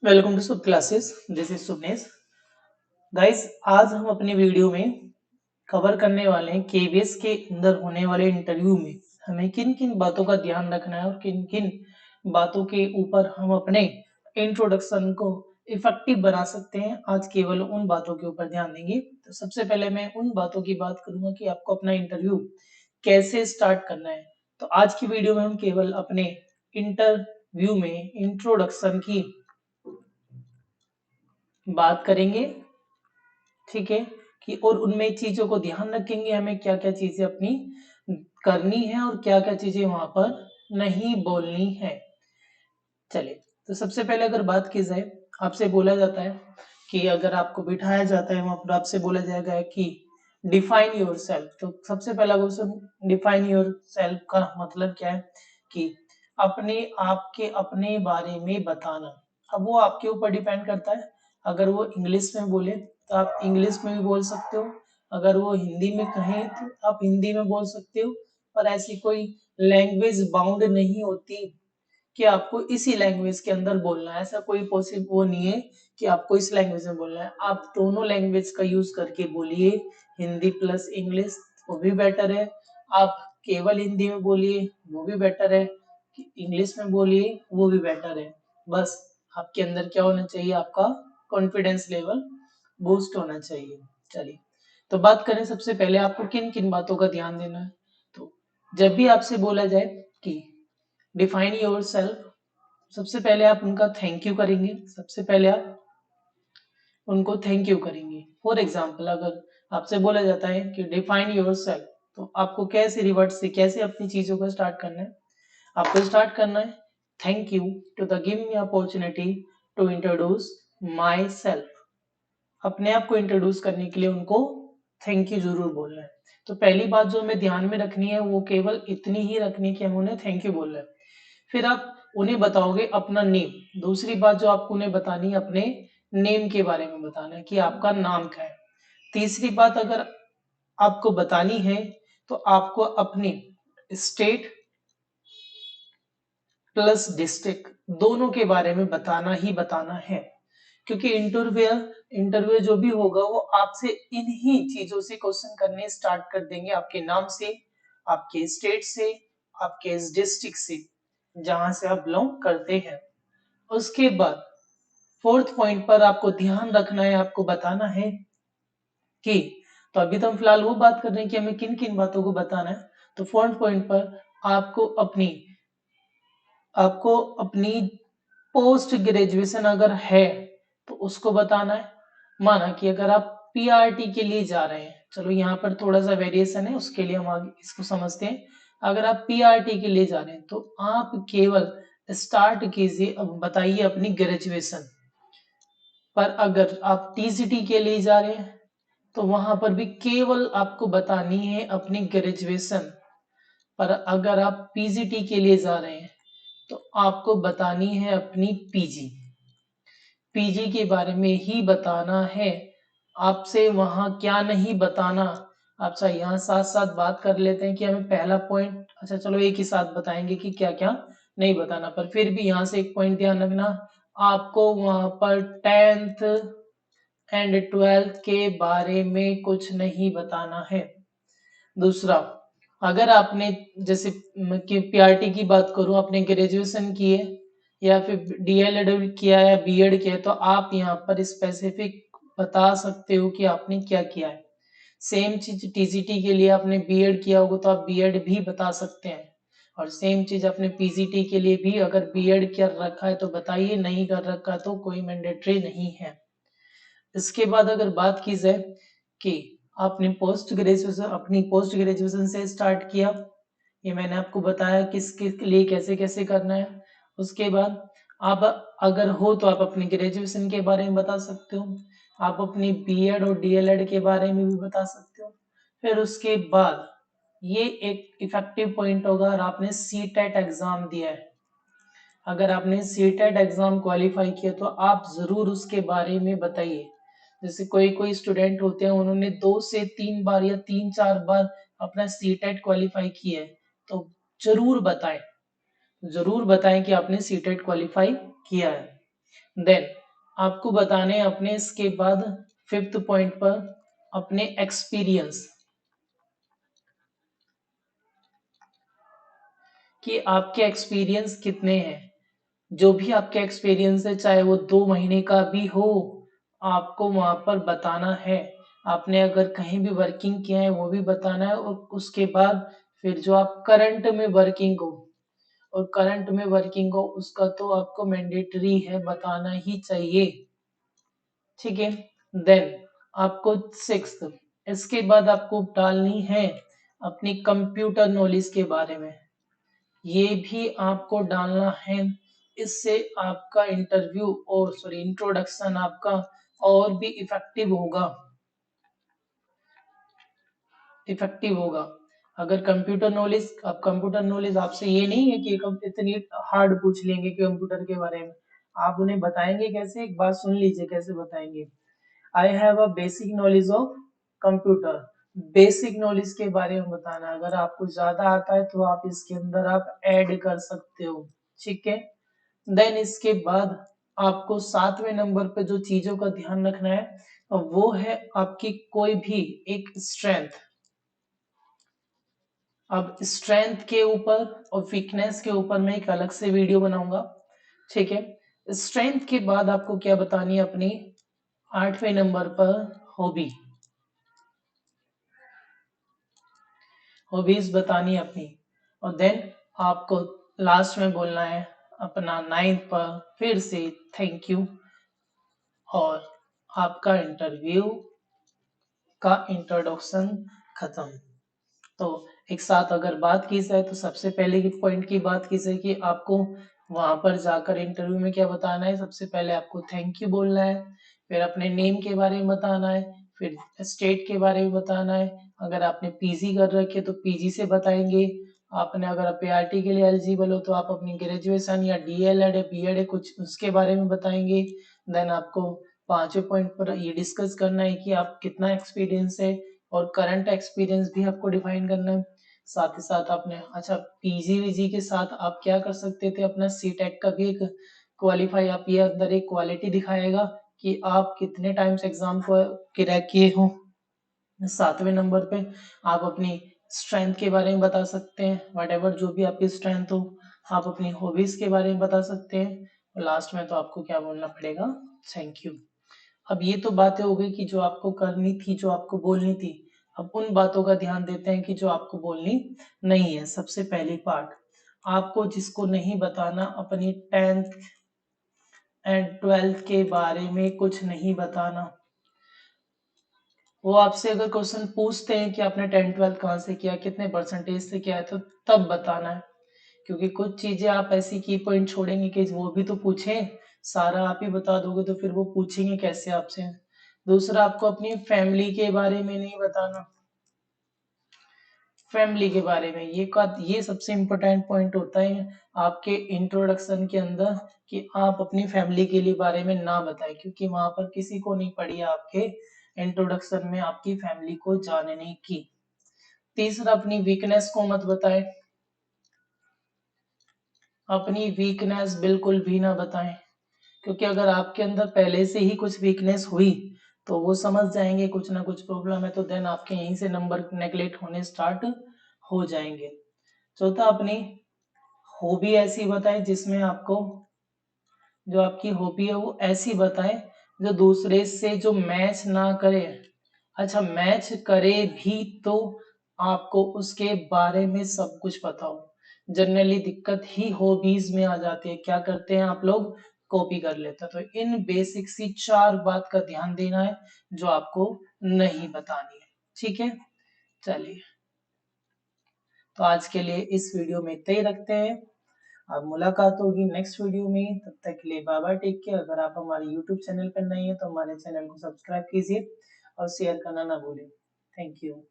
Welcome to सब classes. This is Subnesh. Guys, आज हम अपनी वीडियो में कवर करने वाले हैं केवीएस के अंदर होने वाले इंटरव्यू में हमें किन किन बातों का ध्यान रखना है और किन किन बातों के ऊपर हम अपने इंट्रोडक्शन को इफेक्टिव बना सकते हैं। आज केवल उन बातों के ऊपर ध्यान देंगे। तो सबसे पहले मैं उन बातों की बात करूंगा कि आपको अपना इंटरव्यू कैसे स्टार्ट करना है। तो आज की वीडियो में हम केवल अपने इंटरव्यू में इंट्रोडक्शन की बात करेंगे, ठीक है, कि और उनमें चीजों को ध्यान रखेंगे हमें क्या क्या चीजें अपनी करनी है और क्या क्या चीजें वहां पर नहीं बोलनी है। चलिए, तो सबसे पहले अगर बात की जाए, आपसे बोला जाता है कि अगर आपको बिठाया जाता है वहां पर आपसे बोला जाएगा कि डिफाइन योर सेल्फ। तो सबसे पहला क्वेश्चन, डिफाइन योर सेल्फ का मतलब क्या है कि अपने आप के अपने बारे में बताना। अब वो आपके ऊपर डिपेंड करता है। अगर वो इंग्लिश में बोले तो आप इंग्लिश में भी बोल सकते हो, अगर वो हिंदी में कहें तो आप हिंदी में बोल सकते हो। पर ऐसी कोई लैंग्वेज बाउंड नहीं होती कि आपको इसी लैंग्वेज के अंदर बोलना है। ऐसा कोई पॉसिबल वो नहीं है कि आपको इस लैंग्वेज में बोलना है। आप दोनों लैंग्वेज का यूज करके बोलिए, हिंदी प्लस इंग्लिश, वो भी बेटर है। आप केवल हिंदी में बोलिए, वो भी बेटर है। इंग्लिश में बोलिए, वो भी बेटर है। बस आपके अंदर क्या होना चाहिए, आपका कॉन्फिडेंस लेवल बूस्ट होना चाहिए। चलिए, तो बात करें सबसे पहले आपको किन किन बातों का ध्यान देना है। तो जब भी आपसे बोला जाए कि डिफाइन योर सेल्फ, सबसे पहले आप उनका थैंक यू करेंगे। सबसे पहले आप उनको थैंक यू करेंगे। फॉर एग्जाम्पल, अगर आपसे बोला जाता है कि डिफाइन योर सेल्फ, तो आपको कैसे रिवर्ट से कैसे अपनी चीजों को स्टार्ट करना है। आपको स्टार्ट करना है, thank you to the give me opportunity to introduce myself. अपने आप को इंट्रोड्यूस करने के लिए उनको थैंक यू जरूर बोलना है। तो पहली बात जो हमें ध्यान में रखनी है वो केवल इतनी ही रखनी है कि हम उन्हें थैंक यू बोल रहे हैं। फिर आप उन्हें बताओगे अपना नेम। दूसरी बात जो आपको उन्हें बतानी है, अपने नेम के बारे में बताना है कि आपका नाम क्या है। तीसरी बात अगर आपको बतानी है तो आपको अपनी स्टेट प्लस डिस्ट्रिक्ट दोनों के बारे में बताना ही बताना है। क्योंकि इंटरव्यू जो भी होगा वो आपसे इन्हीं चीजों से क्वेश्चन करने स्टार्ट कर देंगे, आपके नाम से, आपके स्टेट से, आपके डिस्ट्रिक्ट से, जहां से आप बिलोंग करते हैं। उसके बाद फोर्थ पॉइंट पर आपको ध्यान रखना है, आपको बताना है कि, तो अभी तो हम फिलहाल वो बात कर रहे हैं कि हमें किन किन बातों को बताना है। तो फोर्थ पॉइंट पर आपको अपनी पोस्ट ग्रेजुएशन अगर है तो उसको बताना है। माना कि अगर आप पीआरटी के लिए जा रहे हैं, चलो यहाँ पर थोड़ा सा वेरिएशन है, उसके लिए हम आगे इसको समझते हैं। अगर आप पीआरटी के लिए जा रहे हैं तो आप केवल स्टार्ट कीजिए, अब बताइए अपनी ग्रेजुएशन। पर अगर आप टीजीटी के लिए जा रहे हैं तो वहां पर भी केवल आपको बतानी है अपनी ग्रेजुएशन। पर अगर आप पीजीटी के लिए जा रहे हैं तो आपको बतानी है अपनी पीजी। पीजी के बारे में ही बताना है, आपसे वहां क्या नहीं बताना। अच्छा, यहाँ साथ साथ बात कर लेते हैं कि हमें पहला पॉइंट, अच्छा चलो एक ही साथ बताएंगे कि क्या क्या नहीं बताना। पर फिर भी यहाँ से एक पॉइंट ध्यान रखना, आपको वहां पर 10th एंड 12th के बारे में कुछ नहीं बताना है। दूसरा, अगर आपने जैसे कि पीआरटी की बात करूं, आपने ग्रेजुएशन की है या फिर डीएलएड किया है या बीएड किया है, तो आप यहाँ पर स्पेसिफिक बता सकते हो कि आपने क्या किया है। सेम चीज टीजीटी के लिए, आपने बीएड किया होगा तो आप बीएड भी बता सकते हैं। और सेम चीज अपने पीजीटी के लिए भी, अगर बीएड कर रखा है तो बताइए, नहीं कर रखा तो कोई मैंडेटरी नहीं है। इसके बाद अगर बात की जाए कि आपने अपनी पोस्ट ग्रेजुएशन से स्टार्ट किया, ये मैंने आपको बताया किसके लिए कैसे कैसे करना है। उसके बाद आप अगर हो तो आप अपनी ग्रेजुएशन के बारे में बता सकते हो, आप अपनी बीएड और डीएलएड के बारे में भी बता सकते हो। फिर उसके बाद ये एक इफेक्टिव पॉइंट होगा, और आपने सीटेट एग्जाम दिया है, अगर आपने सीटेट एग्जाम क्वालिफाई किया तो आप जरूर उसके बारे में बताइए। जैसे कोई कोई स्टूडेंट होते हैं, उन्होंने 2 से 3 बार या 3-4 बार अपना सीटेट क्वालिफाई किया है, तो जरूर बताएं, जरूर बताएं कि आपने सीटेट क्वालिफाई किया है। देन आपको बताने अपने इसके बाद फिफ्थ पॉइंट पर अपने एक्सपीरियंस कि आपके एक्सपीरियंस कितने हैं। जो भी आपके एक्सपीरियंस है चाहे वो 2 महीने का भी हो, आपको वहां पर बताना है। आपने अगर कहीं भी वर्किंग किया है वो भी बताना है, और उसके बाद फिर जो आप करंट में वर्किंग हो, और करंट में वर्किंग हो उसका तो आपको मैंडेटरी है, बताना ही चाहिए। ठीक है। देन आपको सिक्स्थ, इसके बाद आपको डालनी है अपनी कंप्यूटर नॉलेज के बारे में, ये भी आपको डालना है। इससे आपका इंटरव्यू और सॉरी इंट्रोडक्शन आपका और भी इफेक्टिव होगा। अगर कंप्यूटर नॉलेज, अब कंप्यूटर नॉलेज आपसे ये नहीं है कि इतनी हार्ड पूछ लेंगे कि कंप्यूटर के बारे में, आप उन्हें बताएंगे कैसे, एक बात सुन लीजिए कैसे बताएंगे। I have a basic knowledge of computer, basic knowledge के बारे में बताना। अगर आपको ज्यादा आता है तो आप इसके अंदर आप ऐड कर सकते हो। ठीक है। देन इसके बाद आपको 7वें नंबर पे जो चीजों का ध्यान रखना है वो है आपकी कोई भी एक स्ट्रेंथ। अब स्ट्रेंथ के ऊपर और वीकनेस के ऊपर मैं एक अलग से वीडियो बनाऊंगा। ठीक है। स्ट्रेंथ के बाद आपको क्या बतानी है अपनी 8वें नंबर पर हॉबी, हॉबीज बतानी है अपनी। और देन आपको लास्ट में बोलना है अपना 9th पर फिर से थैंक यू, और आपका इंटरव्यू का इंट्रोडक्शन खत्म। तो एक साथ अगर बात की जाए तो सबसे पहले की पॉइंट की बात की जाए कि आपको वहां पर जाकर इंटरव्यू में क्या बताना है। सबसे पहले आपको थैंक यू बोलना है, फिर अपने नेम के बारे में बताना है, फिर स्टेट के बारे में बताना है। अगर आपने पीजी कर रखे तो पीजी से बताएंगे। आपने अगर पीआरटी के लिए एलिजिबल हो तो आप अपनी ग्रेजुएशन या डीएलएड या बीएड कुछ उसके बारे में बताएंगे। देन आपको 5वें पॉइंट पर ये डिस्कस करना है कि आप कितना एक्सपीरियंस है, और करंट एक्सपीरियंस भी आपको डिफाइन करना है। साथ ही साथ आपने अच्छा पीजी वीजी के साथ आप क्या कर सकते थे, अपना सीटेट का भी एक क्वालिफाई, आप ये अंदर एक क्वालिटी दिखाएगा कि आप कितने टाइम्स एग्जाम को क्रैक किए हो। 7वें नंबर पे आप अपनी स्ट्रेंथ के बारे में बता सकते हैं, वट एवर जो भी आपकी स्ट्रेंथ हो। आप अपनी हॉबीज के बारे में बता सकते हैं, और लास्ट में तो आपको क्या बोलना पड़ेगा, थैंक यू। अब ये तो बातें हो गई कि जो आपको करनी थी, जो आपको बोलनी थी। अब उन बातों का ध्यान देते हैं कि जो आपको बोलनी नहीं है। सबसे पहली पार्ट, आपको जिसको नहीं बताना, अपनी 10th एंड 12th के बारे में कुछ नहीं बताना। वो आपसे अगर क्वेश्चन पूछते हैं कि आपने 10th 12th कहाँ से किया, कितने परसेंटेज से किया है, तो तब बताना है। क्योंकि कुछ चीजें आप ऐसी की पॉइंट छोड़ेंगे कि वो भी तो पूछे, सारा आप ही बता दोगे तो फिर वो पूछेंगे कैसे आपसे। दूसरा, आपको अपनी फैमिली के बारे में नहीं बताना। फैमिली के बारे में ये सबसे इम्पोर्टेंट पॉइंट होता है आपके इंट्रोडक्शन के अंदर, कि आप अपनी फैमिली के लिए बारे में ना बताएं, क्योंकि वहां पर किसी को नहीं पड़ी है आपके इंट्रोडक्शन में आपकी फैमिली को जानने की। तीसरा, अपनी वीकनेस को मत बताएं, अपनी वीकनेस बिल्कुल भी ना बताएं। क्योंकि अगर आपके अंदर पहले से ही कुछ वीकनेस हुई तो वो समझ जाएंगे कुछ ना कुछ प्रॉब्लम है, तो देन आपके यहीं से नंबर नेगलेक्ट होने स्टार्ट हो जाएंगे। चौथा, अपनी हॉबी ऐसी बताएं जिसमें आपको, जो आपकी हॉबी है वो ऐसी बताएं जो दूसरे से जो मैच ना करे। अच्छा, मैच करे भी तो आपको उसके बारे में सब कुछ पता हो। जनरली दिक्कत ही हॉबीज में आ जाती है, क्या करते हैं आप लोग, कॉपी कर लेते हैं। तो इन बेसिक सी 4 बात का ध्यान देना है जो आपको नहीं बतानी है। ठीक है, चलिए, तो आज के लिए इस वीडियो में इतना ही रखते हैं। अब मुलाकात होगी नेक्स्ट वीडियो में, तब तक के लिए बाय बाय, टेक केयर। अगर आप हमारे यूट्यूब चैनल पर नए हैं तो हमारे चैनल को सब्सक्राइब कीजिए और शेयर करना ना भूलें। Thank you.